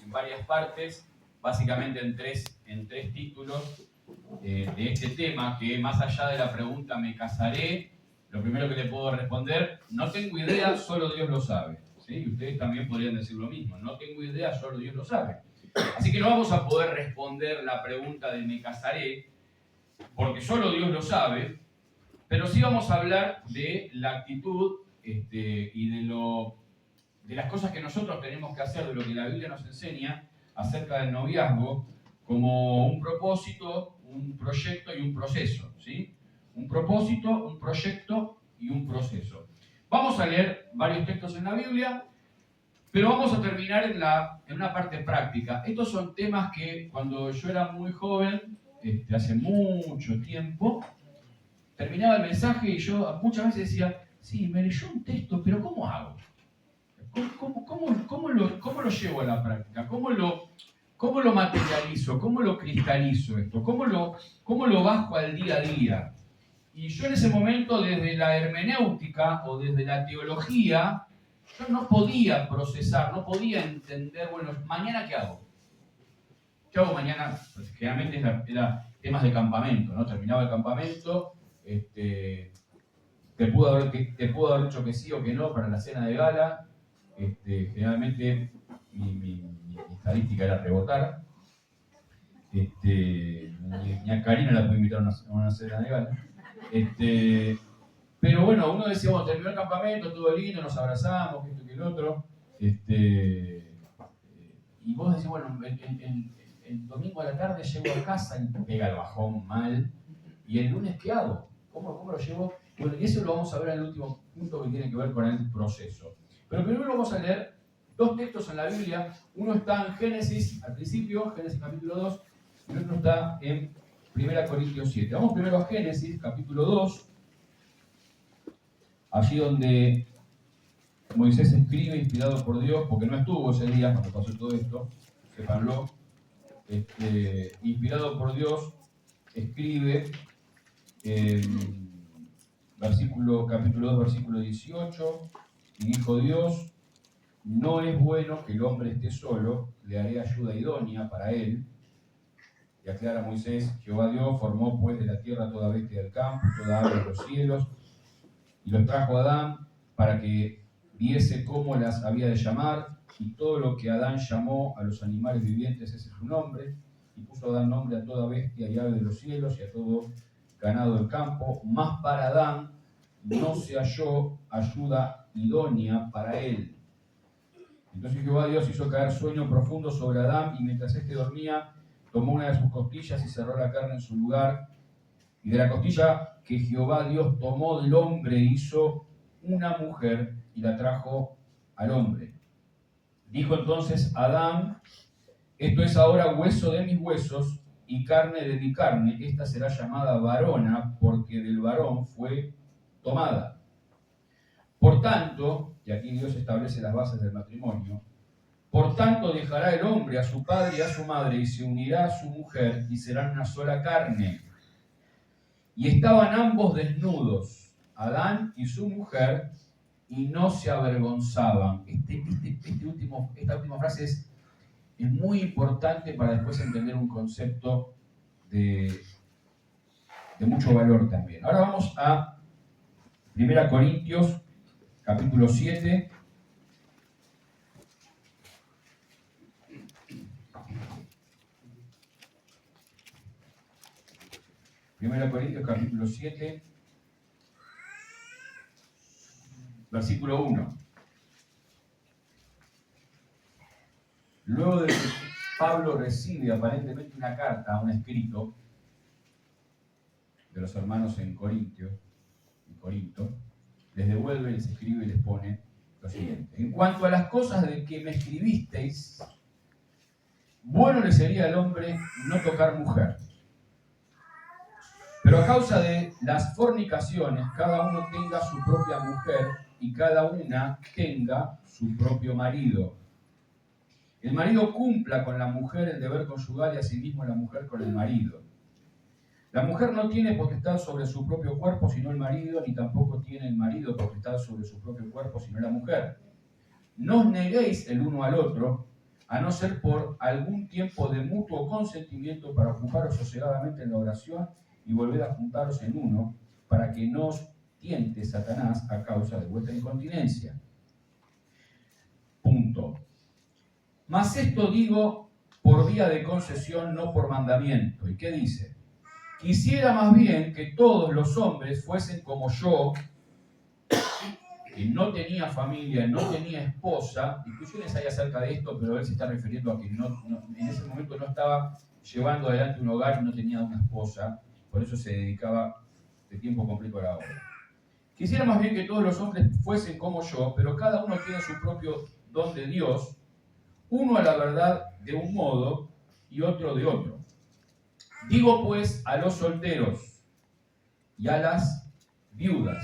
en varias partes, básicamente en tres títulos de este tema, que más allá de la pregunta ¿me casaré? Lo primero que le puedo responder, no tengo idea, solo Dios lo sabe. ¿Sí? Y ustedes también podrían decir lo mismo, no tengo idea, solo Dios lo sabe. Así que no vamos a poder responder la pregunta de ¿me casaré? Porque solo Dios lo sabe, pero sí vamos a hablar de la actitud y de las cosas que nosotros tenemos que hacer, de lo que la Biblia nos enseña acerca del noviazgo, como un propósito, un proyecto y un proceso, ¿sí? Un propósito, un proyecto y un proceso. Vamos a leer varios textos en la Biblia, pero vamos a terminar en una parte práctica. Estos son temas que cuando yo era muy joven, hace mucho tiempo, terminaba el mensaje y yo muchas veces decía, sí, me leyó un texto, pero ¿cómo hago? ¿Cómo lo llevo a la práctica? ¿Cómo lo materializo? ¿Cómo lo cristalizo esto? ¿Cómo lo bajo al día a día? Y yo en ese momento, desde la hermenéutica o desde la teología, yo no podía procesar, no podía entender, bueno, ¿mañana qué hago? ¿Qué hago mañana? Pues generalmente era temas de campamento, ¿no? Terminaba el campamento, te pudo haber dicho que sí o que no para la cena de gala. Generalmente mi estadística era rebotar. Ni a Karina la puedo invitar a una cena de gala. Pero bueno, uno decía, bueno, terminó el campamento, todo lindo, nos abrazamos, que esto y que el otro. Y vos decís, bueno, el domingo a la tarde llego a casa y pega el bajón mal. ¿Y el lunes qué hago? ¿Cómo lo llevo? Bueno, y eso lo vamos a ver en el último punto que tiene que ver con el proceso. Pero primero vamos a leer dos textos en la Biblia. Uno está en Génesis, al principio, Génesis capítulo 2, y el otro está en 1 Corintios 7. Vamos primero a Génesis, capítulo 2, allí donde Moisés escribe, inspirado por Dios, porque no estuvo ese día cuando pasó todo esto, sépanlo, inspirado por Dios, escribe capítulo 2, versículo 18, y dijo Dios, no es bueno que el hombre esté solo, le haré ayuda idónea para él. Y aclara Moisés, Jehová Dios formó pues de la tierra toda bestia del campo, toda ave de los cielos, y los trajo a Adán para que viese cómo las había de llamar, y todo lo que Adán llamó a los animales vivientes, ese es su nombre, y puso Adán nombre a toda bestia y ave de los cielos y a todo ganado del campo, mas para Adán no se halló ayuda idónea para él. Entonces Jehová Dios hizo caer sueño profundo sobre Adán, y mientras éste dormía, tomó una de sus costillas y cerró la carne en su lugar. Y de la costilla que Jehová Dios tomó del hombre, hizo una mujer y la trajo al hombre. Dijo entonces Adán, esto es ahora hueso de mis huesos y carne de mi carne. Esta será llamada varona, porque del varón fue tomada. Por tanto, y aquí Dios establece las bases del matrimonio, por tanto dejará el hombre a su padre y a su madre y se unirá a su mujer y serán una sola carne. Y estaban ambos desnudos, Adán y su mujer, y no se avergonzaban. Esta última frase es muy importante para después entender un concepto de mucho valor también. Ahora vamos a 1 Corintios, capítulo 7. Primera Corintios capítulo 7, versículo 1. Luego de que Pablo recibe aparentemente una carta, un escrito de los hermanos en Corinto, les devuelve, les escribe y les pone lo siguiente. En cuanto a las cosas de que me escribisteis, bueno le sería al hombre no tocar mujer. Pero a causa de las fornicaciones, cada uno tenga su propia mujer y cada una tenga su propio marido. El marido cumpla con la mujer el deber conyugal y asimismo la mujer con el marido. La mujer no tiene potestad sobre su propio cuerpo sino el marido, ni tampoco tiene el marido potestad sobre su propio cuerpo sino la mujer. No os neguéis el uno al otro, a no ser por algún tiempo de mutuo consentimiento para ocuparos sosegadamente en la oración y volver a juntaros en uno, para que no os tiente Satanás a causa de vuestra incontinencia. Punto. Mas esto digo por vía de concesión, no por mandamiento. ¿Y qué dice? Quisiera más bien que todos los hombres fuesen como yo, que no tenía familia, no tenía esposa. Discusiones hay acerca de esto, pero él se está refiriendo a que en ese momento no estaba llevando adelante un hogar y no tenía una esposa, por eso se dedicaba de tiempo completo a la obra. Quisiera más bien que todos los hombres fuesen como yo, pero cada uno tiene su propio don de Dios, uno a la verdad de un modo y otro de otro. Digo pues a los solteros y a las viudas,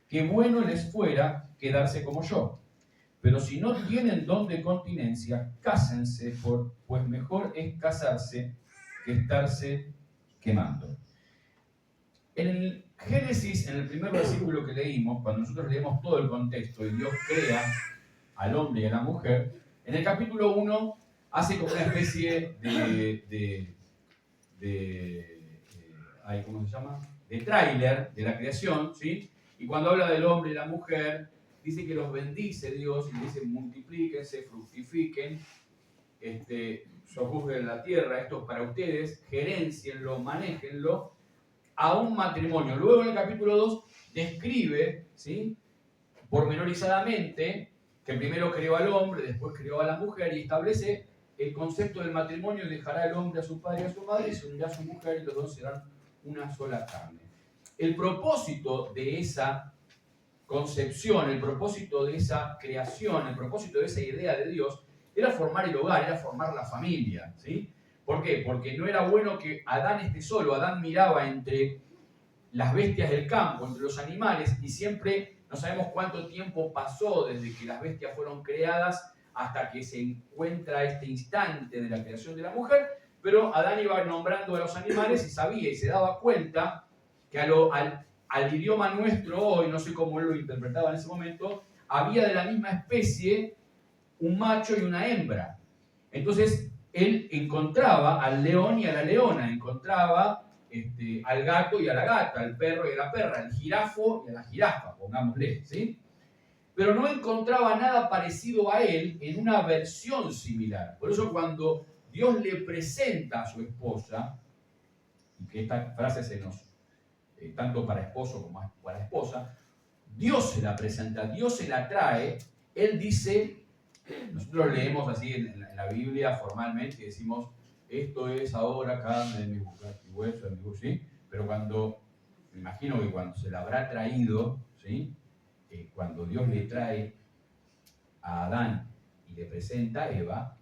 que bueno les fuera quedarse como yo. Pero si no tienen don de continencia, cásense, pues mejor es casarse que estarse quemando. En el Génesis, en el primer versículo que leímos, cuando nosotros leemos todo el contexto y Dios crea al hombre y a la mujer, en el capítulo 1 hace como una especie ¿cómo se llama? De tráiler de la creación, ¿sí? Y cuando habla del hombre y la mujer, dice que los bendice Dios y dice multiplíquense, fructifiquen, sojuzguen la tierra, esto es para ustedes, gerencienlo, manéjenlo, a un matrimonio. Luego en el capítulo 2 describe, ¿sí?, pormenorizadamente que primero creó al hombre, después creó a la mujer y establece el concepto del matrimonio y dejará el hombre a su padre y a su madre y se unirá a su mujer y los dos serán una sola carne. El propósito de esa concepción, el propósito de esa creación, el propósito de esa idea de Dios era formar el hogar, era formar la familia, ¿sí? ¿Por qué? Porque no era bueno que Adán esté solo. Adán miraba entre las bestias del campo, entre los animales, y siempre no sabemos cuánto tiempo pasó desde que las bestias fueron creadas hasta que se encuentra este instante de la creación de la mujer, pero Adán iba nombrando a los animales y sabía y se daba cuenta que al idioma nuestro hoy, no sé cómo él lo interpretaba en ese momento, había de la misma especie un macho y una hembra. Entonces él encontraba al león y a la leona, encontraba al gato y a la gata, al perro y a la perra, al jirafo y a la jirafa, pongámosle, ¿sí? Pero no encontraba nada parecido a él en una versión similar. Por eso cuando Dios le presenta a su esposa, y que esta frase se nos, tanto para esposo como para esposa, Dios se la presenta, Dios se la trae, él dice, nosotros leemos así en la Biblia formalmente y decimos, esto es ahora carne de mi hueso de mi hueso, ¿sí? Pero me imagino que cuando se la habrá traído, ¿sí?, cuando Dios le trae a Adán y le presenta a Eva,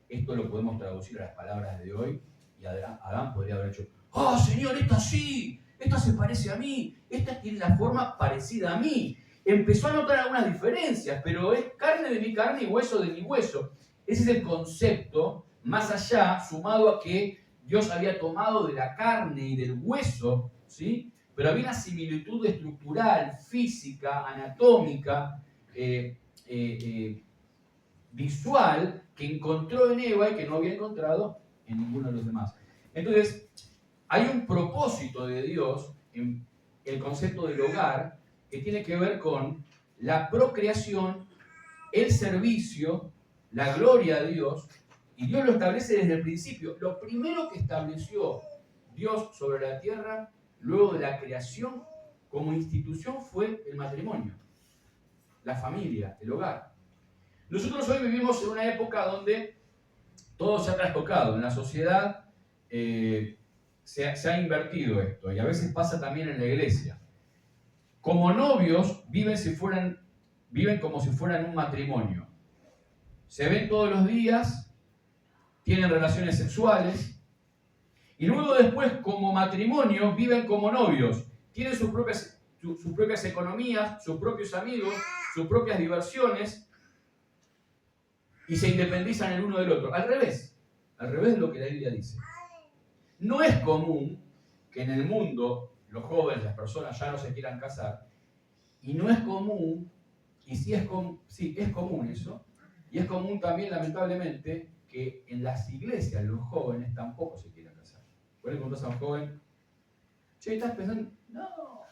esto lo podemos traducir a las palabras de hoy y Adán podría haber dicho, ¡oh, Señor, esta sí! Esta se parece a mí, esta tiene la forma parecida a mí. Empezó a notar algunas diferencias, pero es carne de mi carne y hueso de mi hueso. Ese es el concepto, más allá, sumado a que Dios había tomado de la carne y del hueso, ¿sí? Pero había una similitud estructural, física, anatómica, visual, que encontró en Eva y que no había encontrado en ninguno de los demás. Entonces, hay un propósito de Dios en el concepto del hogar que tiene que ver con la procreación, el servicio, la gloria de Dios, y Dios lo establece desde el principio. Lo primero que estableció Dios sobre la tierra, luego de la creación, como institución, fue el matrimonio, la familia, el hogar. Nosotros hoy vivimos en una época donde todo se ha trastocado. En la sociedad se ha invertido esto, y a veces pasa también en la iglesia. Como novios viven como si fueran un matrimonio. Se ven todos los días, tienen relaciones sexuales, y luego después como matrimonio viven como novios. Tienen sus propias economías, sus propios amigos, sus propias diversiones, y se independizan el uno del otro. Al revés de lo que la Biblia dice. No es común que en el mundo los jóvenes, las personas ya no se quieran casar, y no es común, y sí es común eso, Y es común también, lamentablemente, que en las iglesias los jóvenes tampoco se quieran casar. Por ahí contás a un joven, che, ¿estás pensando? No.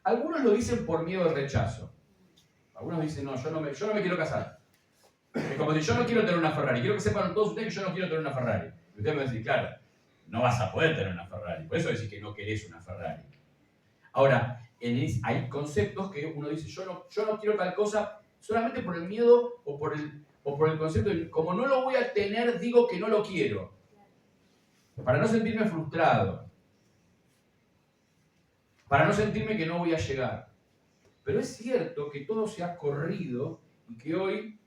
Algunos lo dicen por miedo al rechazo. Algunos dicen, no, yo no me quiero casar. Es como si yo no quiero tener una Ferrari. Quiero que sepan todos ustedes que yo no quiero tener una Ferrari. Y ustedes me van a decir, claro, no vas a poder tener una Ferrari. Por eso decís que no querés una Ferrari. Ahora, hay conceptos que uno dice, yo no quiero tal cosa solamente por el miedo o por el concepto de, como no lo voy a tener, digo que no lo quiero. Para no sentirme frustrado. Para no sentirme que no voy a llegar. Pero es cierto que todo se ha corrido y que hoy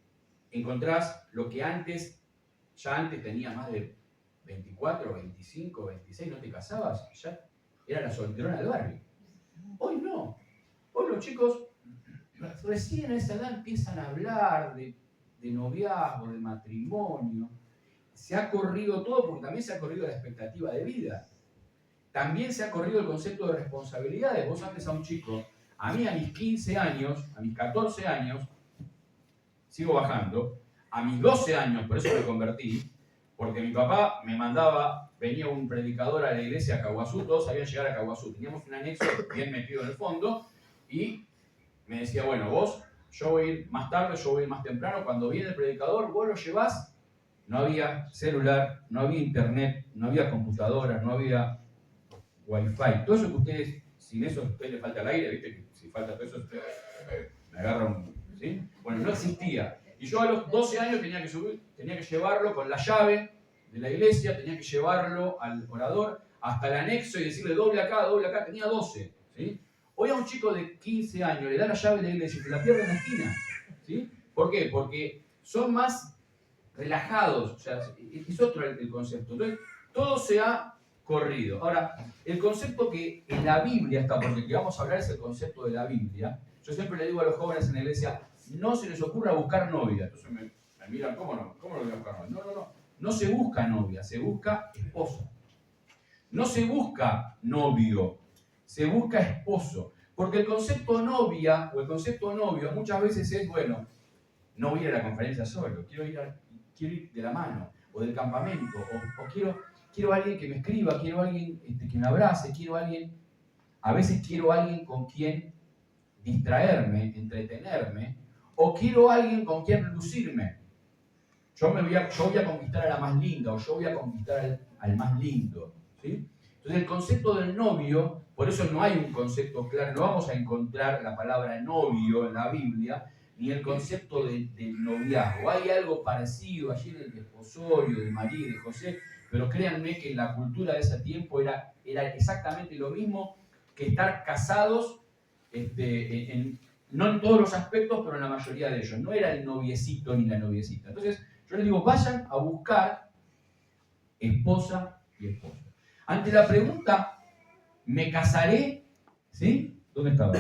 encontrás lo que ya antes tenía más de 24, 25, 26, no te casabas, ya era la solterona del barrio. Hoy no. Hoy los chicos recién a esa edad empiezan a hablar de noviazgo, de matrimonio. Se ha corrido todo porque también se ha corrido la expectativa de vida. También se ha corrido el concepto de responsabilidades. Vos antes a un chico, a mí a mis 15 años, a mis 14 años, sigo bajando, a mis 12 años, por eso me convertí, porque mi papá me mandaba, venía un predicador a la iglesia a Caguazú, todos sabían llegar a Caguazú, teníamos un anexo bien metido en el fondo, y me decía, bueno, yo voy a ir más tarde, yo voy a ir más temprano, cuando viene el predicador, vos lo llevás. No había celular, no había internet, no había computadoras, no había wifi. Todo eso que ustedes, sin eso a ustedes les falta el aire, ¿viste? Que si falta todo eso, me agarran, ¿sí? Bueno, no existía. Y yo a los 12 años tenía que llevarlo con la llave de la iglesia, tenía que llevarlo al orador hasta el anexo y decirle doble acá, tenía 12, ¿sí? Hoy a un chico de 15 años le da la llave de la iglesia y se la pierde en la esquina, ¿sí? ¿Por qué? Porque son más relajados, o sea, es otro el concepto. Entonces, todo se ha corrido. Ahora, el concepto que en la Biblia está, porque el que vamos a hablar es el concepto de la Biblia. Yo siempre le digo a los jóvenes en la iglesia, no se les ocurra buscar novia. Entonces me miran, ¿cómo no? ¿Cómo no voy a buscar novia? No. No se busca novia, se busca esposa. No se busca novio, se busca esposo. Porque el concepto novia o el concepto novio muchas veces es, bueno, no voy a ir a la conferencia solo, quiero ir de la mano, o del campamento, o quiero alguien que me escriba, quiero alguien que me abrace, a veces quiero alguien con quien distraerme, entretenerme, o quiero alguien con quien lucirme. Yo voy a conquistar a la más linda, o yo voy a conquistar al más lindo, ¿sí? Entonces el concepto del novio, por eso no hay un concepto claro, no vamos a encontrar la palabra novio en la Biblia, ni el concepto del noviazgo. Hay algo parecido allí en el desposorio de María y de José, pero créanme que en la cultura de ese tiempo era exactamente lo mismo que estar casados, no en todos los aspectos, pero en la mayoría de ellos. No era el noviecito ni la noviecita. Entonces, yo les digo, vayan a buscar esposa y esposo. Ante la pregunta, ¿me casaré? ¿Sí? ¿Dónde estaba?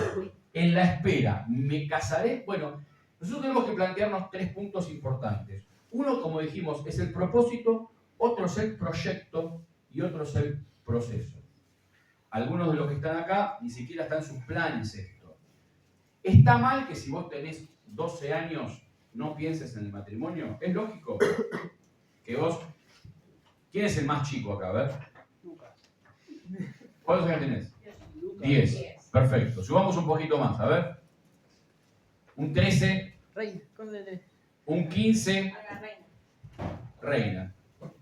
En la espera, ¿me casaré? Bueno, nosotros tenemos que plantearnos 3 puntos importantes. Uno, como dijimos, es el propósito, otro es el proyecto y otro es el proceso. Algunos de los que están acá ni siquiera están en sus planes esto. ¿Está mal que si vos tenés 12 años no pienses en el matrimonio? ¿Es lógico que vos... ¿Quién es el más chico acá? A ver. ¿Cuántos años tenés? 10. Perfecto. Subamos un poquito más, a ver. Un 13. Reina. Un 15. Reina.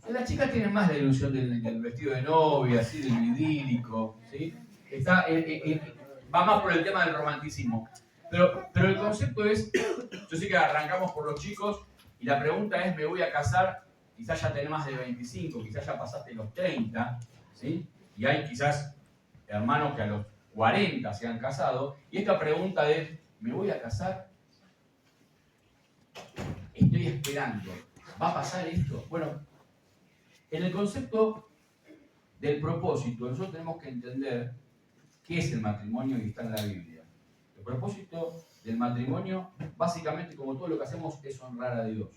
Las chicas tienen más la ilusión del vestido de novia, así, del idílico, ¿sí? Va más por el tema del romanticismo. Pero el concepto es, yo sé que arrancamos por los chicos y la pregunta es, ¿me voy a casar? Quizás ya tenés más de 25, quizás ya pasaste los 30, ¿sí? Y hay quizás hermanos que a los 40 se han casado. Y esta pregunta es, ¿me voy a casar? Estoy esperando. ¿Va a pasar esto? Bueno, en el concepto del propósito, nosotros tenemos que entender qué es el matrimonio y está en la Biblia. El propósito del matrimonio, básicamente, como todo lo que hacemos, es honrar a Dios.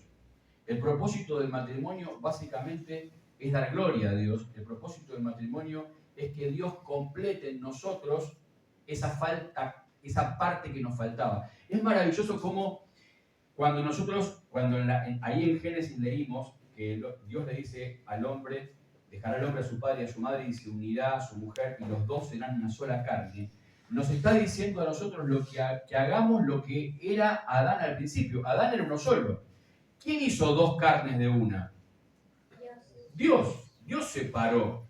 El propósito del matrimonio, básicamente, es dar gloria a Dios. El propósito del matrimonio es que Dios complete en nosotros esa parte que nos faltaba. Es maravilloso cómo ahí en Génesis leímos que Dios le dice al hombre, dejará al hombre a su padre y a su madre y se unirá a su mujer y los dos serán una sola carne, nos está diciendo a nosotros que hagamos lo que era Adán al principio. Adán era uno solo. ¿Quién hizo dos carnes de una? Dios. Dios separó.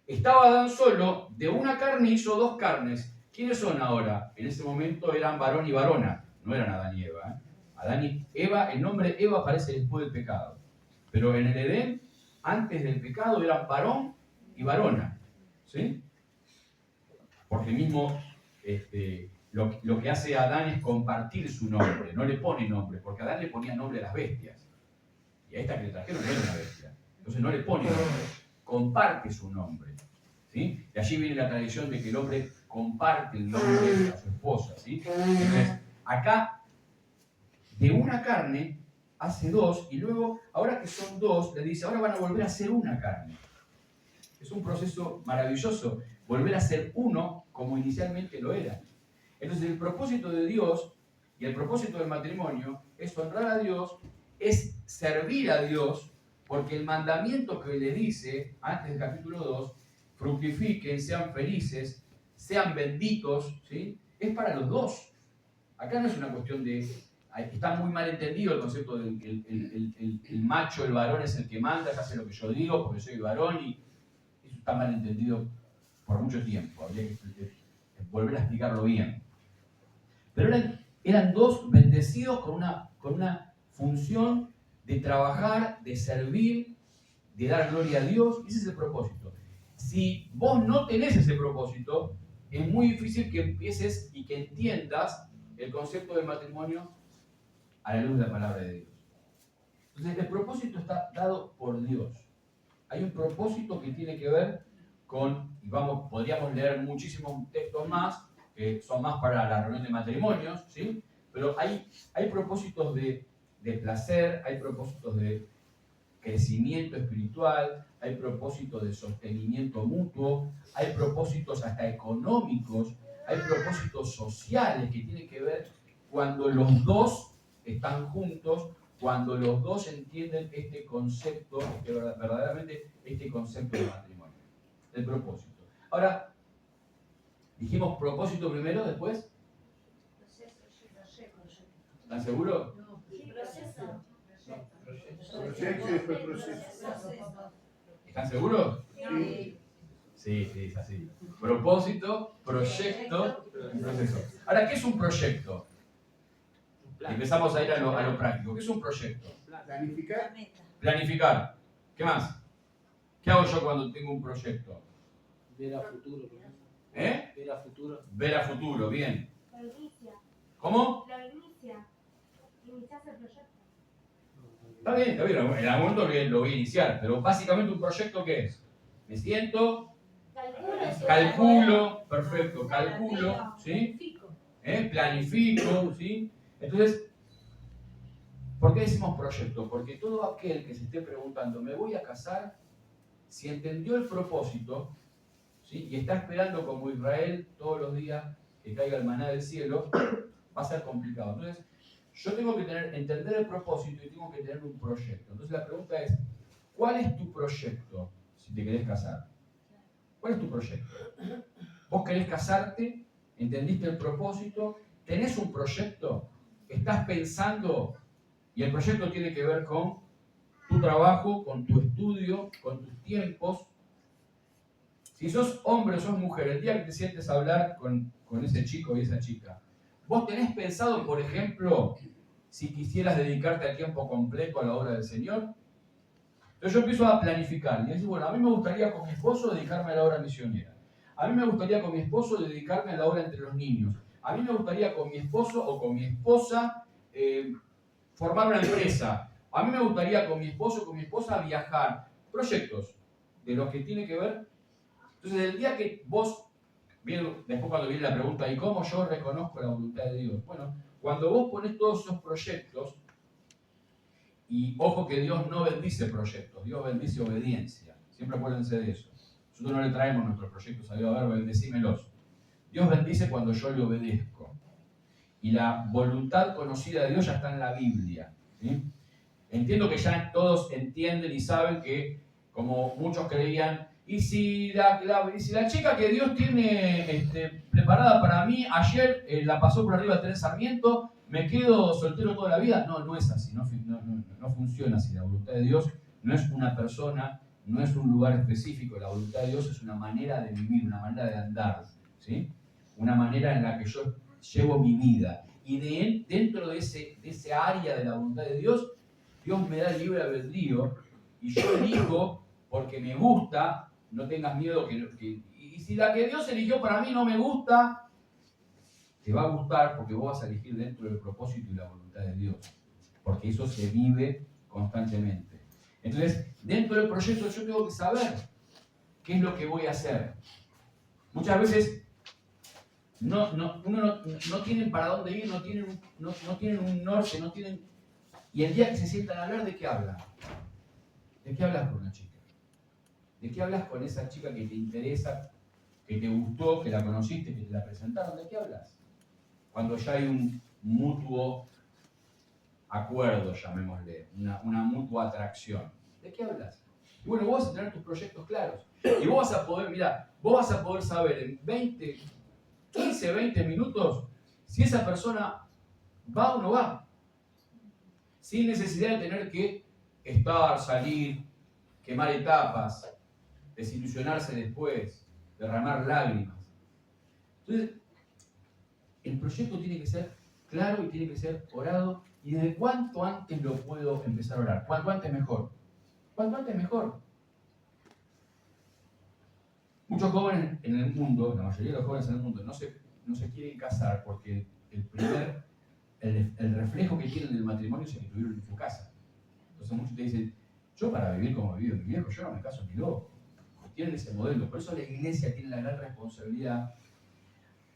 Estaba Adán solo, de una carne hizo dos carnes. ¿Quiénes son ahora? En ese momento eran varón y varona, no eran Adán y Eva. Adán y Eva, el nombre Eva aparece después del pecado. Pero en el Edén, antes del pecado, eran varón y varona. ¿Sí? Porque mismo lo que hace Adán es compartir su nombre, no le pone nombre, porque Adán le ponía nombre a las bestias. Y a esta que le trajeron no era una bestia. Entonces no le pone nombre, comparte su nombre. ¿Sí? Y allí viene la tradición de que el hombre comparte el nombre a su esposa. ¿Sí? Entonces, acá, de una carne, hace dos, y luego, ahora que son dos, le dice, ahora van a volver a ser una carne. Es un proceso maravilloso, volver a ser uno como inicialmente lo era. Entonces, el propósito de Dios y el propósito del matrimonio es honrar a Dios, es servir a Dios, porque el mandamiento que le dice, antes del capítulo 2, fructifiquen, sean felices, sean benditos, ¿sí? Es para los dos. Acá no es una cuestión de... Está muy mal entendido el concepto de que el macho, el varón es el que manda, que hace lo que yo digo, porque soy varón, y eso está mal entendido por mucho tiempo. Habría que volver a explicarlo bien. Pero eran dos bendecidos con una función de trabajar, de servir, de dar gloria a Dios. Ese es el propósito. Si vos no tenés ese propósito, es muy difícil que empieces y que entiendas el concepto del matrimonio a la luz de la palabra de Dios. Entonces, el propósito está dado por Dios. Hay un propósito que tiene que ver con, y podríamos leer muchísimos textos más, que son más para la reunión de matrimonios, ¿sí? Pero hay propósitos de placer, hay propósitos de crecimiento espiritual, hay propósitos de sostenimiento mutuo, hay propósitos hasta económicos, hay propósitos sociales que tienen que ver cuando los dos están juntos, cuando los dos entienden este concepto, verdaderamente este concepto de matrimonio, el propósito. Ahora, dijimos propósito primero, después. ¿Están seguros? ¿Están seguros? Sí, es así. Propósito, proyecto y proceso. Ahora, ¿qué es un proyecto? Empezamos a ir a lo práctico. ¿Qué es un proyecto? Planificar. Planificar. ¿Qué más? ¿Qué hago yo cuando tengo un proyecto? Ver a futuro. ¿Eh? Ver a futuro. Ver a futuro, bien. Lo inicia. ¿Cómo? Lo inicia. Inicias el proyecto. Está bien. En algún momento lo voy a iniciar, pero básicamente un proyecto, ¿qué es? Me siento, calculo, perfecto, calculo, ¿sí? Planifico, ¿sí? Entonces, ¿por qué decimos proyecto? Porque todo aquel que se esté preguntando, ¿me voy a casar? Si entendió el propósito, ¿sí? Y está esperando como Israel todos los días que caiga el maná del cielo, va a ser complicado. Entonces, yo tengo que entender el propósito y tengo que tener un proyecto. Entonces la pregunta es, ¿cuál es tu proyecto si te querés casar? ¿Cuál es tu proyecto? ¿Vos querés casarte? ¿Entendiste el propósito? ¿Tenés un proyecto? ¿Estás pensando? Y el proyecto tiene que ver con tu trabajo, con tu estudio, con tus tiempos. Si sos hombre o sos mujer, el día que te sientes a hablar con ese chico y esa chica, ¿vos tenés pensado, por ejemplo, si quisieras dedicarte a tiempo completo a la obra del Señor? Entonces yo empiezo a planificar y decir, bueno, a mí me gustaría con mi esposo dedicarme a la obra misionera. A mí me gustaría con mi esposo dedicarme a la obra entre los niños. A mí me gustaría con mi esposo o con mi esposa formar una empresa. A mí me gustaría con mi esposo o con mi esposa viajar. Proyectos de los que tiene que ver. Entonces, el día que vos, después cuando viene la pregunta, ¿y cómo yo reconozco la voluntad de Dios? Bueno, cuando vos pones todos esos proyectos, y ojo que Dios no bendice proyectos, Dios bendice obediencia. Siempre acuérdense de eso. Nosotros no le traemos nuestros proyectos a Dios, a ver, bendecímelos. Dios bendice cuando yo le obedezco. Y la voluntad conocida de Dios ya está en la Biblia, ¿sí? Entiendo que ya todos entienden y saben que, como muchos creían, y si la chica que Dios tiene preparada para mí ayer la pasó por arriba de Teresa Sarmiento, ¿me quedo soltero toda la vida? No, no es así, no funciona así. La voluntad de Dios no es una persona, no es un lugar específico. La voluntad de Dios es una manera de vivir, una manera de andar, ¿sí? Una manera en la que yo llevo mi vida. Y dentro de ese área de la voluntad de Dios, Dios me da el libre albedrío y yo elijo porque me gusta. No tengas miedo y si la que Dios eligió para mí no me gusta, te va a gustar porque vos vas a elegir dentro del propósito y la voluntad de Dios, porque eso se vive constantemente. Entonces, dentro del proyecto yo tengo que saber qué es lo que voy a hacer. Muchas veces uno no tienen para dónde ir, no tienen un norte, no tienen. Y el día que se sientan a hablar, ¿de qué hablan? ¿De qué hablas con una chica? ¿De qué hablas con esa chica que te interesa, que te gustó, que la conociste, que te la presentaron? ¿De qué hablas? Cuando ya hay un mutuo acuerdo, llamémosle, una mutua atracción. ¿De qué hablas? Y bueno, vos vas a tener tus proyectos claros. Y vos vas a poder, vos vas a poder saber en 15, 20 minutos si esa persona va o no va. Sin necesidad de tener que salir, quemar etapas, desilusionarse después, derramar lágrimas. Entonces, el proyecto tiene que ser claro y tiene que ser orado. ¿Y desde cuánto antes lo puedo empezar a orar? ¿Cuánto antes mejor? ¿Cuánto antes mejor? Muchos jóvenes en el mundo, la mayoría de los jóvenes en el mundo, no se quieren casar porque el reflejo que tienen del matrimonio es el que tuvieron en su casa. Entonces muchos te dicen, yo para vivir como vivió mi viejo, yo no me caso ni loco. Tienen ese modelo. Por eso la iglesia tiene la gran responsabilidad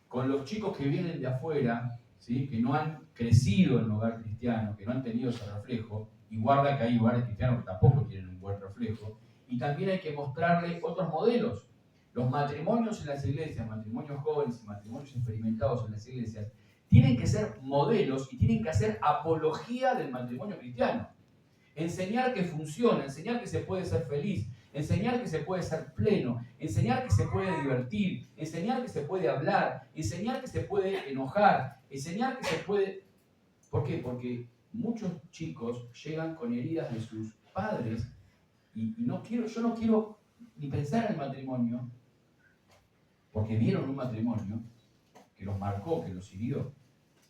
con los chicos que vienen de afuera, ¿sí? Que no han crecido en un hogar cristiano, que no han tenido ese reflejo, y guarda que hay hogares cristianos que tampoco tienen un buen reflejo, y también hay que mostrarle otros modelos. Los matrimonios en las iglesias, matrimonios jóvenes y matrimonios experimentados en las iglesias, tienen que ser modelos y tienen que hacer apología del matrimonio cristiano. Enseñar que funciona, enseñar que se puede ser feliz, enseñar que se puede ser pleno, enseñar que se puede divertir, enseñar que se puede hablar, enseñar que se puede enojar, enseñar que se puede. ¿Por qué? Porque muchos chicos llegan con heridas de sus padres y yo no quiero ni pensar en el matrimonio porque vieron un matrimonio que los marcó, que los hirió.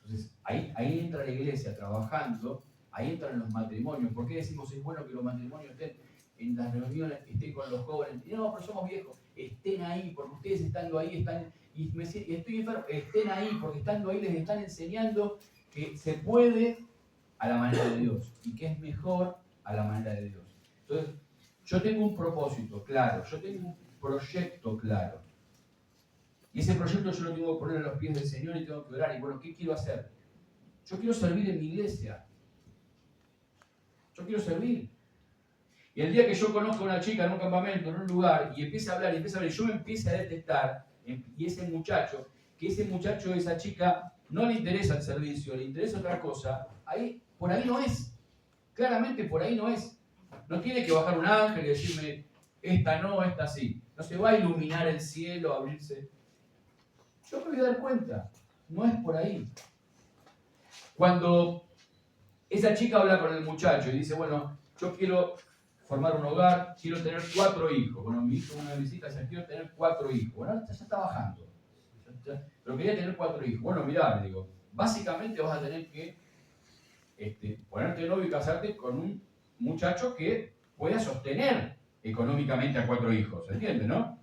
Entonces ahí entra la iglesia trabajando. Ahí entran los matrimonios. ¿Por qué decimos es bueno que los matrimonios estén en las reuniones, estén con los jóvenes? Y no, pero somos viejos. Estén ahí, porque ustedes estando ahí están. Y estoy enfermo. Estén ahí, porque estando ahí les están enseñando que se puede a la manera de Dios y que es mejor a la manera de Dios. Entonces, yo tengo un propósito claro, yo tengo un proyecto claro. Y ese proyecto yo lo tengo que poner a los pies del Señor y tengo que orar. Y bueno, ¿qué quiero hacer? Yo quiero servir en mi iglesia. Yo quiero servir. Y el día que yo conozco a una chica en un campamento, en un lugar, y empieza a hablar, y yo me empiezo a detectar, y ese muchacho, esa chica, no le interesa el servicio, le interesa otra cosa, por ahí no es. Claramente por ahí no es. No tiene que bajar un ángel y decirme, esta no, esta sí. No se va a iluminar el cielo, abrirse. Yo me voy a dar cuenta, no es por ahí. Cuando esa chica habla con el muchacho y dice, bueno, yo quiero formar un hogar, quiero tener 4 hijos. Bueno, mi hijo una visita dice, quiero tener 4 hijos. Bueno, ya está bajando. Pero quería tener 4 hijos. Bueno, mirá, le digo, básicamente vas a tener que ponerte novio y casarte con un muchacho que pueda sostener económicamente a 4 hijos. ¿Se entiende, no?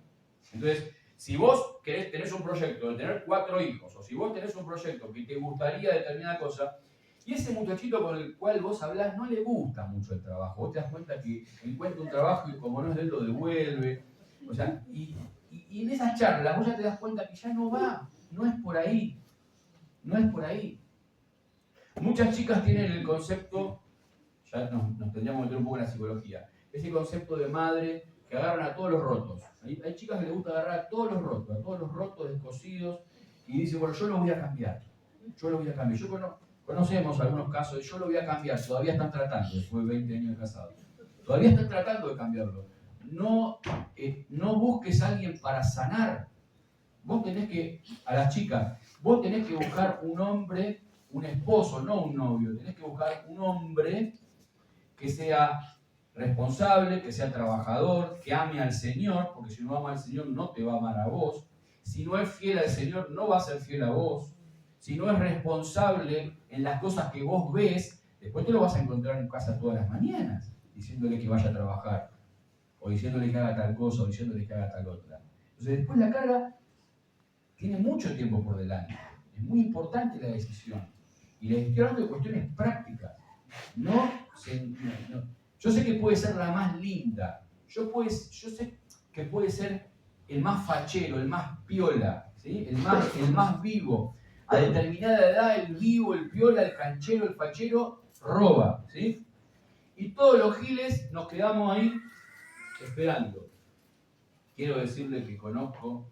Entonces, si vos tenés un proyecto de tener 4 hijos, o si vos tenés un proyecto que te gustaría determinada cosa, y ese muchachito con el cual vos hablás no le gusta mucho el trabajo, vos te das cuenta que encuentra un trabajo y como no es de él lo devuelve, o sea, y en esas charlas vos ya te das cuenta que ya no va, no es por ahí, no es por ahí. Muchas chicas tienen el concepto, ya nos tendríamos que meter un poco en la psicología, ese concepto de madre que agarran a todos los rotos. Hay chicas que les gusta agarrar a todos los rotos descosidos, y dicen, bueno, yo lo voy a cambiar. Yo lo voy a cambiar. Conocemos algunos casos de yo lo voy a cambiar. Todavía están tratando, después de 20 años de casado. Todavía están tratando de cambiarlo. No busques a alguien para sanar. Vos tenés que, a las chicas, vos tenés que buscar un hombre, un esposo, no un novio. Tenés que buscar un hombre que sea responsable, que sea trabajador, que ame al Señor, porque si no ama al Señor no te va a amar a vos. Si no es fiel al Señor no va a ser fiel a vos. Si no es responsable en las cosas que vos ves, después te lo vas a encontrar en casa todas las mañanas, diciéndole que vaya a trabajar, o diciéndole que haga tal cosa, o diciéndole que haga tal otra. Entonces después la carga tiene mucho tiempo por delante. Es muy importante la decisión. Y les estoy hablando de cuestiones prácticas. No. Yo sé que puede ser la más linda. Yo sé que puede ser el más fachero, el más piola, ¿sí? el más vivo. A determinada edad, el vivo, el piola, el canchero, el fachero, roba. ¿Sí? Y todos los giles nos quedamos ahí esperando. Quiero decirle que conozco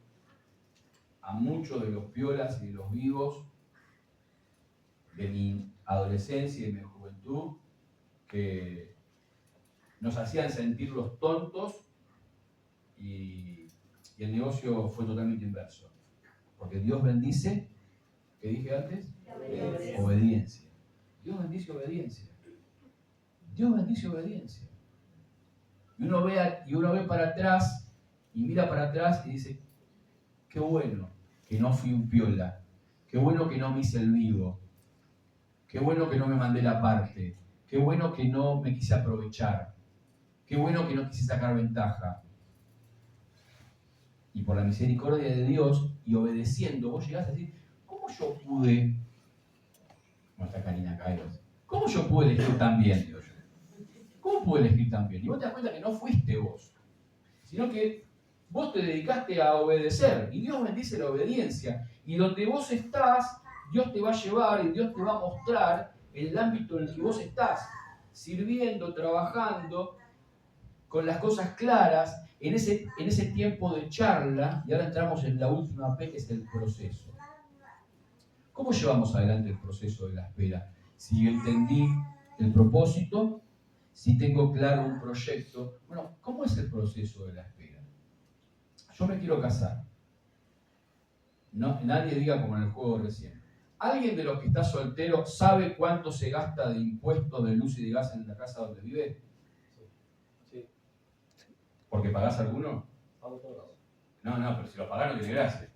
a muchos de los piolas y de los vivos de mi adolescencia y de mi juventud que nos hacían sentir los tontos y el negocio fue totalmente inverso. Porque Dios bendice, ¿qué dije antes? Obediencia. Dios bendice obediencia. Dios bendice obediencia. Y uno ve para atrás y mira para atrás y dice, qué bueno que no fui un piola, qué bueno que no me hice el vivo, qué bueno que no me mandé la parte, qué bueno que no me quise aprovechar, qué bueno que no quise sacar ventaja. Y por la misericordia de Dios y obedeciendo, vos llegás a decir, ¿cómo yo pude? No está Karina Kairos. ¿Cómo yo pude elegir tan bien, digo yo? ¿Cómo pude elegir tan bien? Y vos te das cuenta que no fuiste vos, sino que vos te dedicaste a obedecer. Y Dios bendice la obediencia. Y donde vos estás, Dios te va a llevar y Dios te va a mostrar el ámbito en el que vos estás, sirviendo, trabajando, con las cosas claras, en ese tiempo de charla. Y ahora entramos en la última P, que es el proceso. ¿Cómo llevamos adelante el proceso de la espera? Si entendí el propósito, si tengo claro un proyecto. Bueno, ¿cómo es el proceso de la espera? Yo me quiero casar. No, nadie diga como en el juego recién. ¿Alguien de los que está soltero sabe cuánto se gasta de impuestos de luz y de gas en la casa donde vive? Sí. ¿Porque pagás alguno? Pago todos. No, pero si lo pagás no tiene gracia.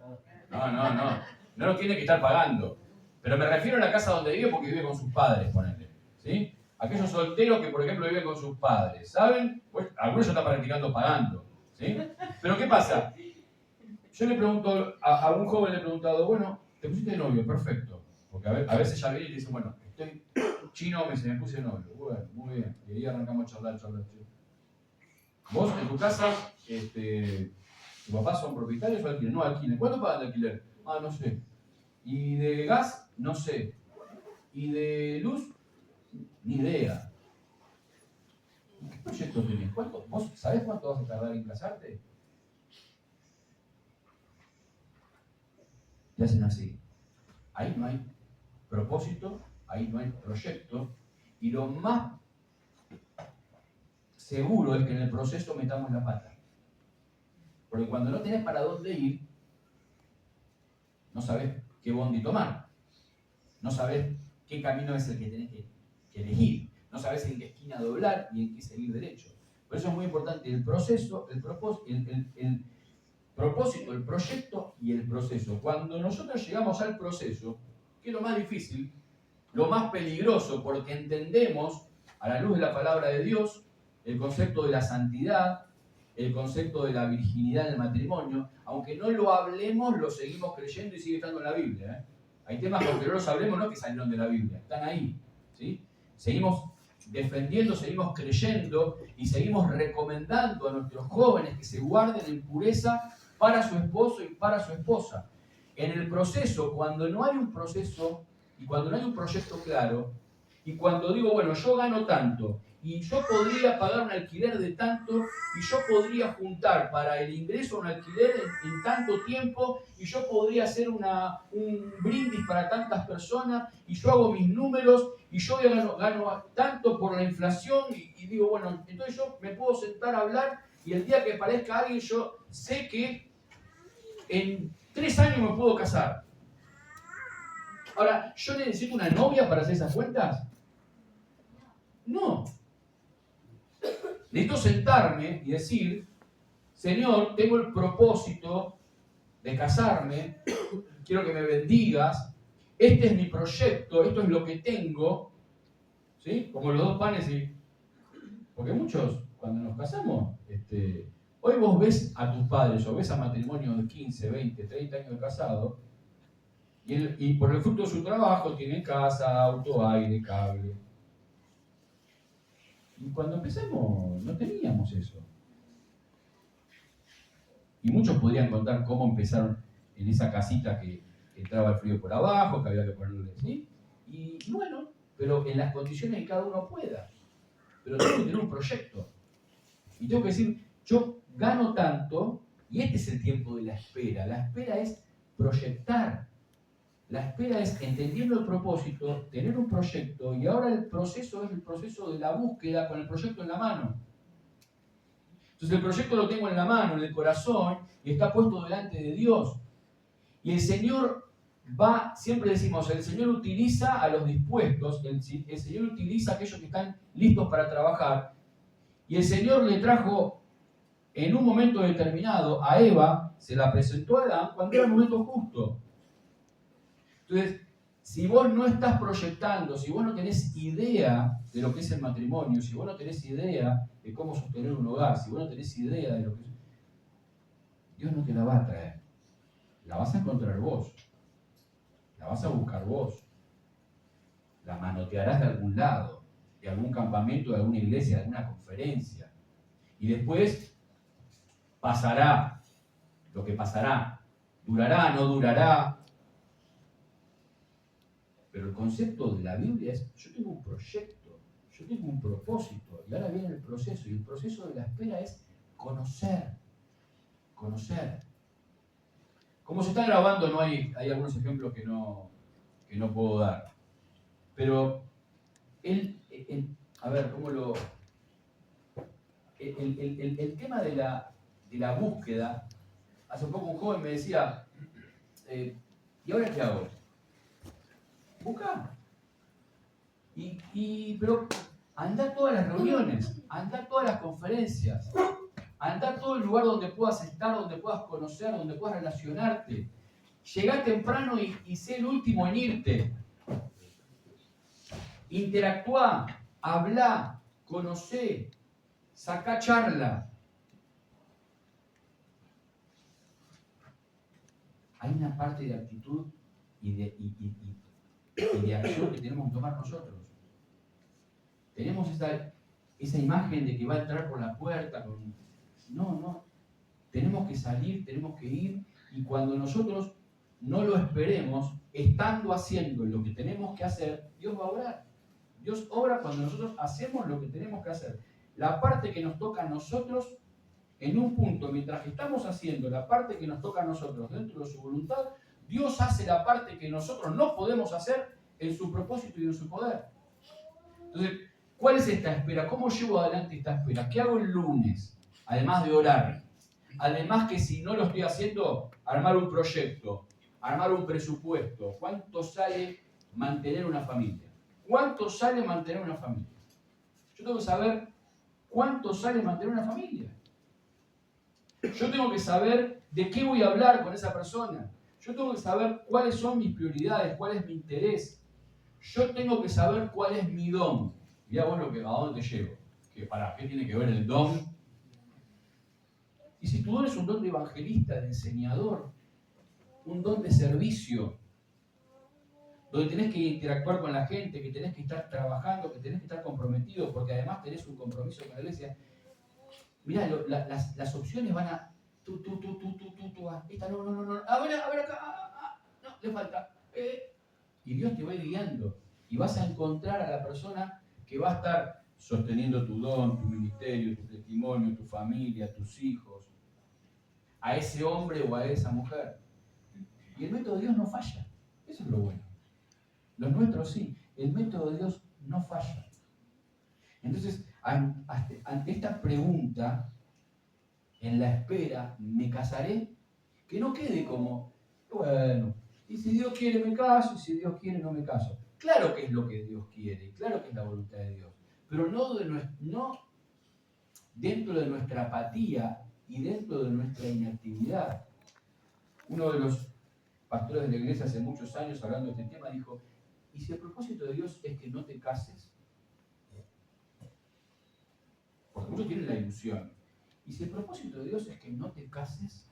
No lo tiene que estar pagando. Pero me refiero a la casa donde vive porque vive con sus padres, ponele. ¿Sí? Aquellos solteros que, por ejemplo, viven con sus padres, ¿saben? Pues algunos ya están practicando pagando. ¿Sí? Pero ¿qué pasa? Yo le pregunto, a un joven le he preguntado, bueno, ¿te pusiste de novio? Perfecto. Porque a veces ya viene y dice, bueno, estoy chino, me puse de novio. Bueno, muy bien. Y ahí arrancamos a charlar. Vos, en tu casa, ¿tu papá son propietarios o alquiler? No, alquiler. ¿Cuánto pagan de alquiler? No sé. ¿Y de gas? No sé. ¿Y de luz? Ni idea. ¿Qué proyecto tenés? ¿Vos sabés cuánto vas a tardar en casarte? Te hacen así. Ahí no hay propósito, ahí no hay proyecto, y lo más seguro es que en el proceso metamos la pata. Porque cuando no tenés para dónde ir, no sabés qué bondi tomar, no sabés qué camino es el que tenés que elegir, no sabés en qué esquina doblar y en qué seguir derecho. Por eso es muy importante el proceso, el propósito, el proyecto y el proceso. Cuando nosotros llegamos al proceso, que es lo más difícil, lo más peligroso, porque entendemos, a la luz de la palabra de Dios, el concepto de la santidad, el concepto de la virginidad en el matrimonio. Aunque no lo hablemos, lo seguimos creyendo y sigue estando en la Biblia. Hay temas que aunque no los hablemos, no que salieron de la Biblia, están ahí. ¿Sí? Seguimos defendiendo, seguimos creyendo y seguimos recomendando a nuestros jóvenes que se guarden en pureza para su esposo y para su esposa. En el proceso, cuando no hay un proceso y cuando no hay un proyecto claro, y cuando digo, bueno, yo gano tanto y yo podría pagar un alquiler de tanto, y yo podría juntar para el ingreso a un alquiler en tanto tiempo, y yo podría hacer un brindis para tantas personas, y yo hago mis números, y yo gano tanto por la inflación, y digo, bueno, entonces yo me puedo sentar a hablar, y el día que aparezca alguien, yo sé que en 3 años me puedo casar. Ahora, ¿yo necesito una novia para hacer esas cuentas? No. Necesito sentarme y decir, Señor, tengo el propósito de casarme, quiero que me bendigas, este es mi proyecto, esto es lo que tengo, ¿sí? Como los 2 panes y... Porque muchos, cuando nos casamos, hoy vos ves a tus padres o ves a matrimonios de 15, 20, 30 años de casado, y por el fruto de su trabajo tienen casa, auto, aire, cable. Y cuando empezamos no teníamos eso. Y muchos podrían contar cómo empezaron en esa casita que entraba el frío por abajo, que había que ponerle, ¿sí? Y bueno, pero en las condiciones que cada uno pueda. Pero tengo que tener un proyecto. Y tengo que decir, yo gano tanto, y este es el tiempo de la espera. La espera es proyectar. La espera es, entendiendo el propósito, tener un proyecto, y ahora el proceso es el proceso de la búsqueda con el proyecto en la mano. Entonces el proyecto lo tengo en la mano, en el corazón, y está puesto delante de Dios. Y el Señor siempre decimos, el Señor utiliza a los dispuestos, el Señor utiliza a aquellos que están listos para trabajar. Y el Señor le trajo en un momento determinado a Eva, se la presentó a Adán cuando era el momento justo. Entonces, si vos no estás proyectando, si vos no tenés idea de lo que es el matrimonio, si vos no tenés idea de cómo sostener un hogar, si vos no tenés idea de lo que es, Dios no te la va a traer. La vas a encontrar vos. La vas a buscar vos. La manotearás de algún lado, de algún campamento, de alguna iglesia, de alguna conferencia. Y después pasará lo que pasará. Durará, no durará. Pero el concepto de la Biblia es, yo tengo un proyecto, yo tengo un propósito, y ahora viene el proceso, y el proceso de la espera es conocer. Como se está grabando, no hay algunos ejemplos que no puedo dar. Pero a ver, ¿cómo lo...? El tema de la búsqueda, hace poco un joven me decía, ¿y ahora qué hago? Busca. Pero anda a todas las reuniones, anda a todas las conferencias, anda a todo el lugar donde puedas estar, donde puedas conocer, donde puedas relacionarte. Llegá temprano y sé el último en irte. Interactuá, hablá, conocé, sacá charla. Hay una parte de actitud y de acción que tenemos que tomar nosotros. Tenemos esa imagen de que va a entrar por la puerta. No. Tenemos que salir, tenemos que ir, y cuando nosotros no lo esperemos, estando haciendo lo que tenemos que hacer, Dios va a obrar. Dios obra cuando nosotros hacemos lo que tenemos que hacer. La parte que nos toca a nosotros, en un punto, mientras que estamos haciendo la parte que nos toca a nosotros dentro de su voluntad, Dios hace la parte que nosotros no podemos hacer en su propósito y en su poder. Entonces, ¿cuál es esta espera? ¿Cómo llevo adelante esta espera? ¿Qué hago el lunes? Además de orar. Además que si no lo estoy haciendo, armar un proyecto, armar un presupuesto. ¿Cuánto sale mantener una familia? ¿Cuánto sale mantener una familia? Yo tengo que saber cuánto sale mantener una familia. Yo tengo que saber de qué voy a hablar con esa persona. Yo tengo que saber cuáles son mis prioridades, cuál es mi interés. Yo tengo que saber cuál es mi don. Mirá vos a dónde te llevo. ¿Qué tiene que ver el don? Y si tu don es un don de evangelista, de enseñador, un don de servicio, donde tenés que interactuar con la gente, que tenés que estar trabajando, que tenés que estar comprometido, porque además tenés un compromiso con la iglesia. Mirá, las opciones van a... esta no, a ver acá, no, le falta. Y Dios te va a ir guiando, y vas a encontrar a la persona que va a estar sosteniendo tu don, tu ministerio, tu testimonio, tu familia, tus hijos, a ese hombre o a esa mujer. Y el método de Dios no falla. Eso es lo bueno. Los nuestros sí. El método de Dios no falla. Entonces, ante esta pregunta, en la espera, ¿me casaré? Que no quede como, bueno, y si Dios quiere me caso, y si Dios quiere no me caso. Claro que es lo que Dios quiere, claro que es la voluntad de Dios, pero no dentro de nuestra apatía y dentro de nuestra inactividad. Uno de los pastores de la iglesia hace muchos años, hablando de este tema, dijo, ¿y si el propósito de Dios es que no te cases? Porque muchos tienen la ilusión. ¿Y si el propósito de Dios es que no te cases?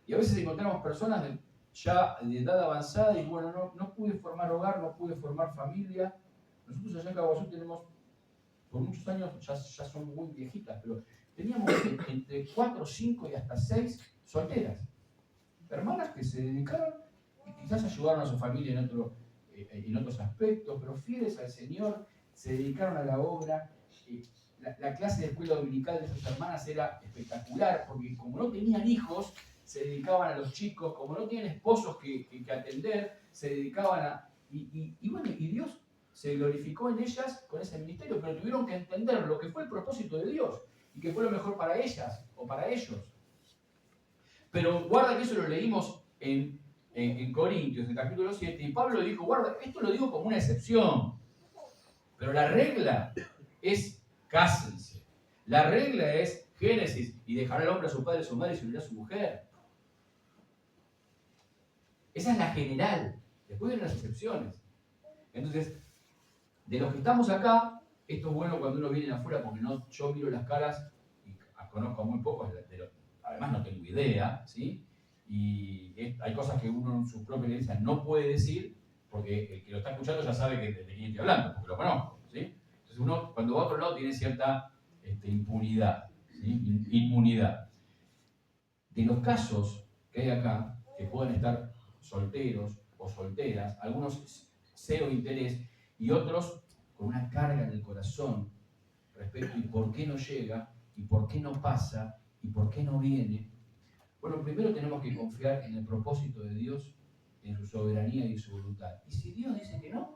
Y a veces encontramos personas ya de edad avanzada y bueno, no pude formar hogar, no pude formar familia. Nosotros allá en Caguazú tenemos, por muchos años, ya son muy viejitas, pero teníamos entre 4, 5 y hasta 6 solteras. Hermanas que se dedicaron y quizás ayudaron a su familia en otros aspectos, pero fieles al Señor, se dedicaron a la obra. La clase de escuela dominical de esas hermanas era espectacular, porque como no tenían hijos, se dedicaban a los chicos, como no tenían esposos que atender, se dedicaban a... Y bueno, y Dios se glorificó en ellas con ese ministerio, pero tuvieron que entender lo que fue el propósito de Dios y que fue lo mejor para ellas o para ellos. Pero guarda que eso lo leímos en Corintios, en el capítulo 7, y Pablo dijo, guarda, esto lo digo como una excepción, pero la regla es cásense. La regla es Génesis, y dejará el hombre a su padre y a su madre y se unirá a su mujer. Esa es la general. Después vienen las excepciones. Entonces, de los que estamos acá, esto es bueno cuando uno viene de afuera, porque yo miro las caras y conozco muy pocos, además no tengo idea, ¿sí? Y hay cosas que uno en su propia iglesia no puede decir, porque el que lo está escuchando ya sabe de quién estoy hablando, porque lo conozco, ¿sí? Entonces uno, cuando va a otro lado, tiene cierta impunidad, ¿sí? Inmunidad. De los casos que hay acá, que pueden estar solteros o solteras, algunos cero interés y otros con una carga en el corazón respecto y por qué no llega, y por qué no pasa, y por qué no viene. Bueno, primero tenemos que confiar en el propósito de Dios, en su soberanía y su voluntad. Y si Dios dice que no,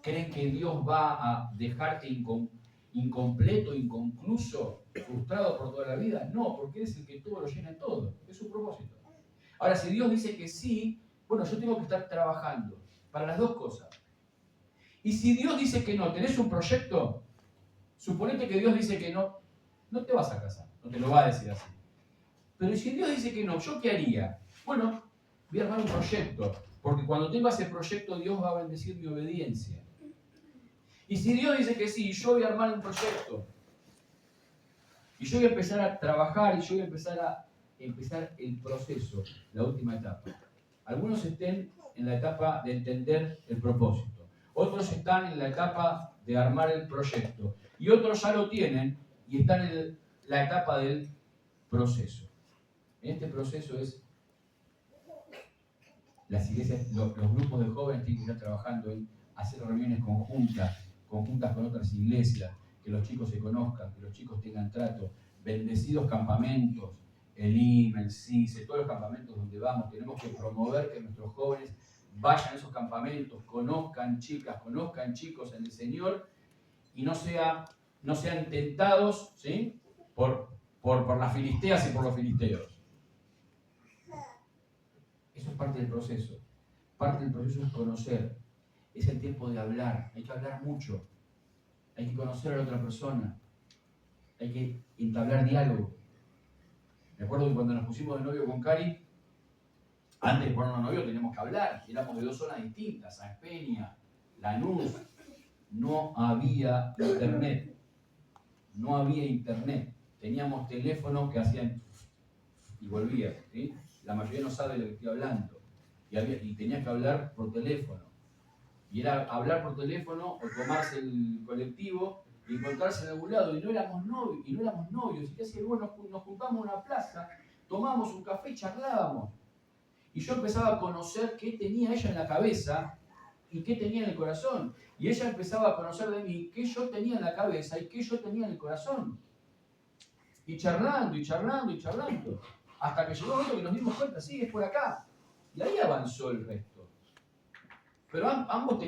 ¿creen que Dios va a dejarte incompleto, inconcluso, frustrado por toda la vida? No, porque Él es el que todo lo llena en todo. Es su propósito. Ahora, si Dios dice que sí, bueno, yo tengo que estar trabajando para las dos cosas. Y si Dios dice que no, tenés un proyecto, suponete que Dios dice que no, no te vas a casar, no te lo va a decir así. Pero si Dios dice que no, ¿yo qué haría? Bueno, voy a armar un proyecto, porque cuando tenga ese proyecto Dios va a bendecir mi obediencia. Y si Dios dice que sí, yo voy a armar un proyecto. Y yo voy a empezar a trabajar y yo voy a empezar el proceso, la última etapa. Algunos estén en la etapa de entender el propósito. Otros están en la etapa de armar el proyecto. Y otros ya lo tienen y están en la etapa del proceso. En este proceso es las iglesias, los grupos de jóvenes tienen que estar trabajando en hacer reuniones conjuntas con otras iglesias, que los chicos se conozcan, que los chicos tengan trato, bendecidos campamentos, el IMA, el CICE, todos los campamentos donde vamos, tenemos que promover que nuestros jóvenes vayan a esos campamentos, conozcan chicas, conozcan chicos en el Señor y no sean tentados, ¿sí? por las filisteas y por los filisteos. Eso es parte del proceso. Parte del proceso es conocer. Es el tiempo de hablar. Hay que hablar mucho. Hay que conocer a la otra persona. Hay que entablar diálogo. Me acuerdo que cuando nos pusimos de novio con Cari, antes de ponernos de novio teníamos que hablar. Éramos de dos zonas distintas, San Peña, Lanús. No había internet. No había internet. Teníamos teléfonos que hacían y volvían, ¿sí? La mayoría no sabe de lo que estoy hablando. Y tenía que hablar por teléfono. Y era hablar por teléfono o tomarse el colectivo y encontrarse en algún lado. Y no éramos novios. Y qué hacía, bueno, nos juntamos en una plaza, tomábamos un café y charlábamos. Y yo empezaba a conocer qué tenía ella en la cabeza y qué tenía en el corazón. Y ella empezaba a conocer de mí qué yo tenía en la cabeza y qué yo tenía en el corazón. Y charlando, y charlando, y charlando. Hasta que llegó un momento que nos dimos cuenta, sí, es por acá. Y ahí avanzó el resto. Pero ambos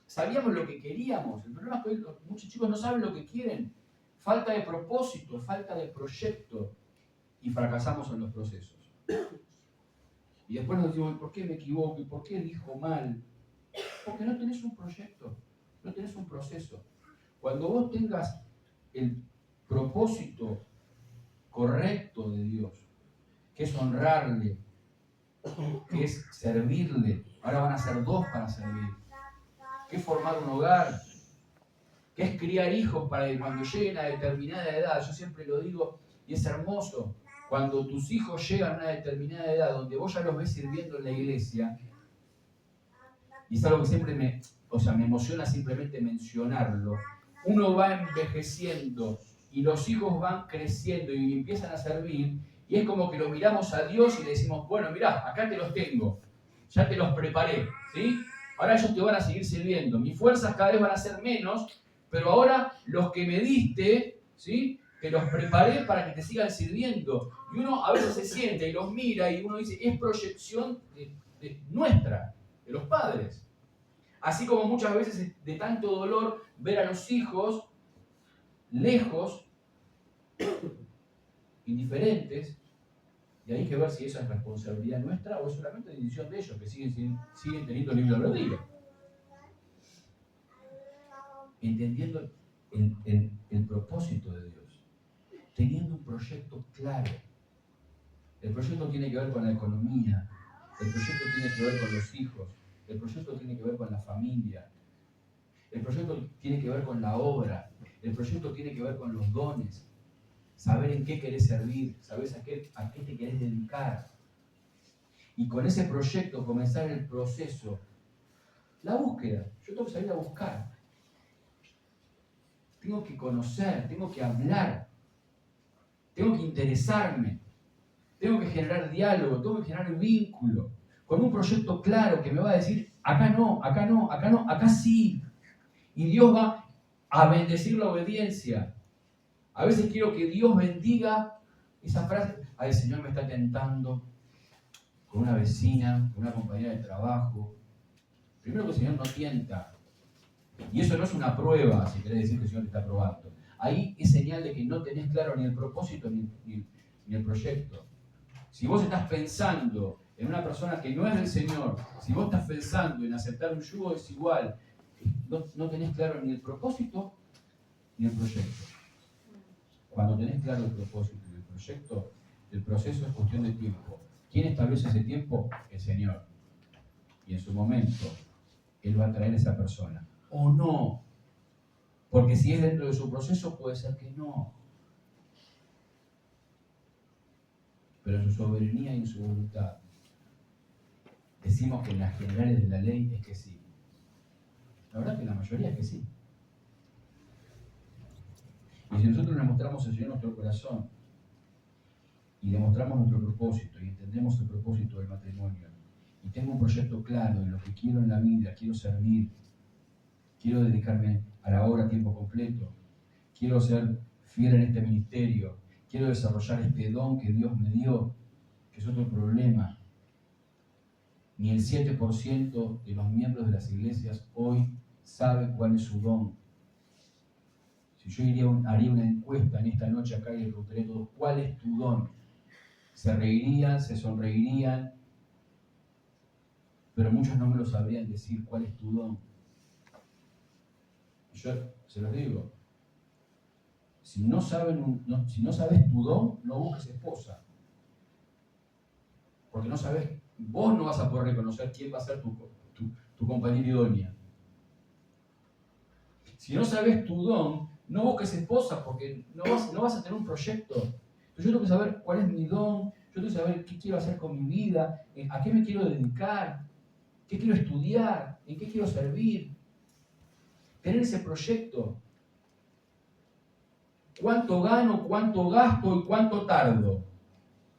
sabíamos lo que queríamos. El problema es que hoy muchos chicos no saben lo que quieren. Falta de propósito, falta de proyecto. Y fracasamos en los procesos. Y después nos decimos, ¿por qué me equivoco? ¿Y por qué elijo mal? Porque no tenés un proyecto, no tenés un proceso. Cuando vos tengas el propósito correcto de Dios, que es honrarle, que es servirle, ahora van a ser dos para servir, que es formar un hogar, que es criar hijos para que cuando lleguen a determinada edad, yo siempre lo digo y es hermoso, cuando tus hijos llegan a una determinada edad donde vos ya los ves sirviendo en la iglesia, y es algo que siempre me emociona simplemente mencionarlo, uno va envejeciendo y los hijos van creciendo y empiezan a servir, y es como que lo miramos a Dios y le decimos, bueno, mirá, acá te los tengo, ya te los preparé, ¿sí? Ahora ellos te van a seguir sirviendo, mis fuerzas cada vez van a ser menos, pero ahora los que me diste, ¿sí? Te los preparé para que te sigan sirviendo. Y uno a veces se siente y los mira y uno dice, es proyección nuestra, de los padres. Así como muchas veces de tanto dolor ver a los hijos lejos, indiferentes, y hay que ver si esa es responsabilidad nuestra o es solamente decisión de ellos, que siguen teniendo libre albedrío. Entendiendo el propósito de Dios, teniendo un proyecto claro. El proyecto tiene que ver con la economía, el proyecto tiene que ver con los hijos, el proyecto tiene que ver con la familia, el proyecto tiene que ver con la obra, el proyecto tiene que ver con los dones, saber en qué querés servir, saber a qué te querés dedicar. Y con ese proyecto comenzar el proceso, la búsqueda. Yo tengo que salir a buscar. Tengo que conocer, tengo que hablar, tengo que interesarme, tengo que generar diálogo, tengo que generar vínculo, con un proyecto claro que me va a decir, acá no, acá no, acá no, acá sí. Y Dios va a bendecir la obediencia. A veces quiero que Dios bendiga esa frase, ay, el Señor me está tentando con una vecina, con una compañera de trabajo. Primero que el Señor no tienta. Y eso no es una prueba, si querés decir que el Señor te está probando. Ahí es señal de que no tenés claro ni el propósito ni el proyecto. Si vos estás pensando en una persona que no es del Señor, si vos estás pensando en aceptar un yugo desigual, no tenés claro ni el propósito ni el proyecto. Cuando tenés claro el propósito y el proyecto, el proceso es cuestión de tiempo. ¿Quién establece ese tiempo? El Señor. Y en su momento, Él va a traer a esa persona. O no. Porque si es dentro de su proceso, puede ser que no. Pero en su soberanía y en su voluntad, decimos que en las generales de la ley es que sí. La verdad que la mayoría es que sí. Y si nosotros le mostramos al Señor nuestro corazón y le mostramos nuestro propósito y entendemos el propósito del matrimonio y tengo un proyecto claro de lo que quiero en la vida, quiero servir, quiero dedicarme a la obra a tiempo completo, quiero ser fiel en este ministerio, quiero desarrollar este don que Dios me dio, que es otro problema. Ni el 7% de los miembros de las iglesias hoy sabe cuál es su don. Si yo haría una encuesta en esta noche acá y le preguntaría a todos, ¿cuál es tu don? Se reirían, se sonreirían, pero muchos no me lo sabrían decir cuál es tu don. Yo se los digo, si no sabes tu don, no busques esposa. Porque no sabes, vos no vas a poder reconocer quién va a ser tu compañera idónea. Si no sabes tu don, no busques esposa porque no vas a tener un proyecto. Entonces yo tengo que saber cuál es mi don, yo tengo que saber qué quiero hacer con mi vida, a qué me quiero dedicar, qué quiero estudiar, en qué quiero servir. Tener ese proyecto. ¿Cuánto gano, cuánto gasto y cuánto tardo?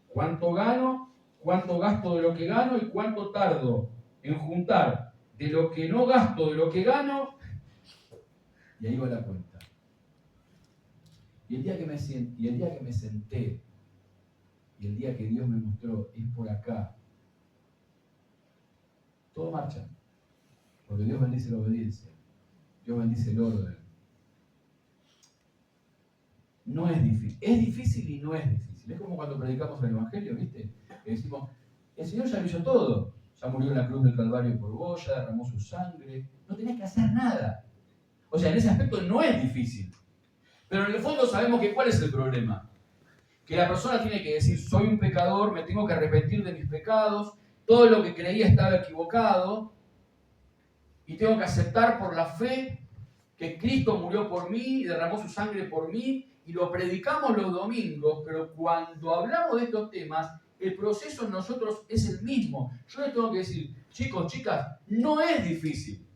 ¿Cuánto gano, cuánto gasto de lo que gano y cuánto tardo en juntar de lo que no gasto, de lo que gano, y ahí va la cuenta. Y el día que me senté, y el día que Dios me mostró, es por acá, todo marcha. Porque Dios bendice la obediencia. Dios bendice el orden. No es difícil. Es difícil y no es difícil. Es como cuando predicamos el Evangelio, ¿viste? Que decimos, el Señor ya lo hizo todo. Ya murió en la cruz del Calvario por vos, ya derramó su sangre. No tenés que hacer nada. O sea, en ese aspecto no es difícil. Pero en el fondo sabemos que ¿cuál es el problema? Que la persona tiene que decir, soy un pecador, me tengo que arrepentir de mis pecados, todo lo que creía estaba equivocado, y tengo que aceptar por la fe que Cristo murió por mí y derramó su sangre por mí, y lo predicamos los domingos, pero cuando hablamos de estos temas, el proceso en nosotros es el mismo. Yo les tengo que decir, chicos, chicas, no es difícil.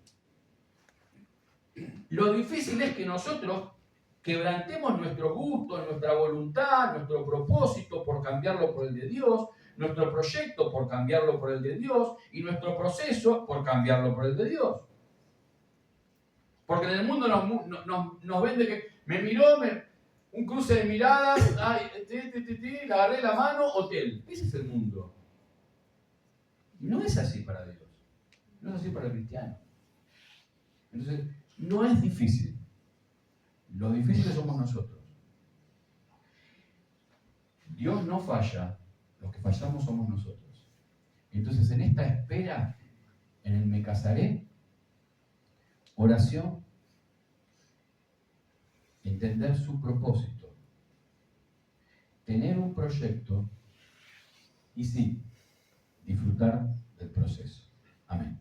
Lo difícil es que nosotros quebrantemos nuestro gusto, nuestra voluntad, nuestro propósito por cambiarlo por el de Dios, nuestro proyecto por cambiarlo por el de Dios y nuestro proceso por cambiarlo por el de Dios. Porque en el mundo nos vende que me miró, un cruce de miradas, le agarré la mano, hotel. Ese es el mundo. Y no es así para Dios. No es así para el cristiano. Entonces, no es difícil. Los difíciles somos nosotros. Dios no falla, los que fallamos somos nosotros. Entonces, en esta espera, en el me casaré, oración, entender su propósito, tener un proyecto y sí, disfrutar del proceso. Amén.